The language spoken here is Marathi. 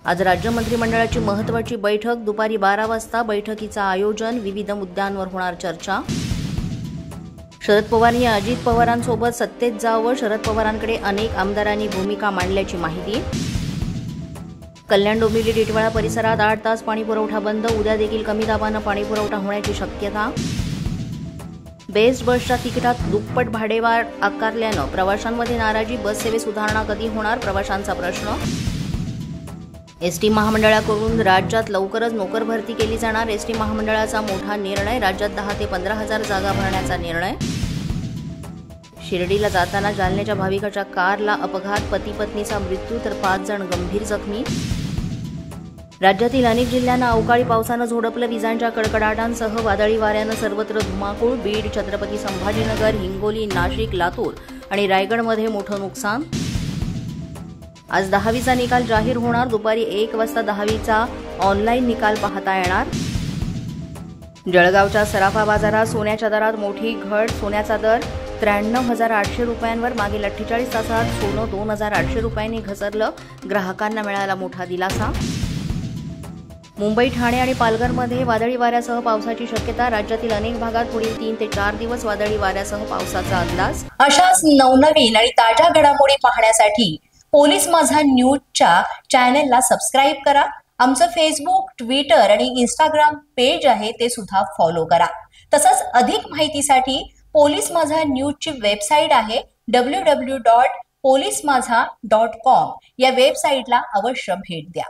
आज राज्य मंत्रिमंडळाची महत्त्वाची बैठक दुपारी 12 वाजता बैठकीचं आयोजन, विविध मुद्द्यांवर होणार चर्चा। शरद पवारांनी अजित पवारांसोबत सत्तेत जावं, शरद पवारांकडे अनेक आमदारांनी भूमिका मांडल्याची माहिती। कल्याण डोंबिवली टिटवाळा परिसरात 8 तास पाणीपुरवठा बंद, उद्या देखील कमी दाबानं पाणीपुरवठा होण्याची शक्यता। बेस्ट बसच्या तिकिटात दुप्पट भाडेवाढ आकारल्यानं प्रवाशांमध्ये नाराजी, बस सेवेत सुधारणा कधी होणार, प्रवाशांचा प्रश्न। एसटी महामंडळाकडून राज्यात लवकरच नोकर भरती केली जाणार, एसटी महामंडळाचा मोठा निर्णय, राज्यात 10 ते 15,000 जागा भरण्याचा निर्णय। शिर्डीला जाताना जालन्याच्या भाविकाच्या कारला अपघात, पती पत्नीचा मृत्यू तर 5 जण गंभीर जखमी। राज्यातील अनेक जिल्ह्यांना अवकाळी पावसानं झोडपलं, विजांच्या कडकडाटांसह वादळी वाऱ्यानं सर्वत्र धुमाकूळ, बीड, छत्रपती संभाजीनगर, हिंगोली, नाशिक, लातूर आणि रायगडमध्ये मोठं नुकसान। आज 10वीचा निकाल जाहीर होणार, दुपारी 1 वाजता 10वीचा ऑनलाईन निकाल पाहता येणार। जळगावच्या सराफा बाजारात सोन्याच्या दरात मोठी घट, सोन्याचा दर 93,800 रुपयांवर, मागील 48 तासात सोनं 2,800 रुपयांनी घसरलं, ग्राहकांना मिळाला मोठा दिलासा। मुंबई, ठाणे आणि पालघरमध्ये वादळी वाऱ्यासह पावसाची शक्यता, राज्यातील अनेक भागात पुढील 3 ते 4 दिवस वादळी वाऱ्यासह पावसाचा अंदाज। अशाच नवनवीन आणि ताज्या घडामोडी पाहण्यासाठी पोलीस माझा न्यूजच्या चॅनलला सबस्क्राईब करा। आमचं फेसबुक, ट्विटर आणि इंस्टाग्राम पेज आहे ते सुद्धा फॉलो करा। तसंच अधिक माहितीसाठी पोलीस माझा न्यूजची वेबसाईट आहे www.polismazha.com या वेबसाईटला अवश्य भेट द्या।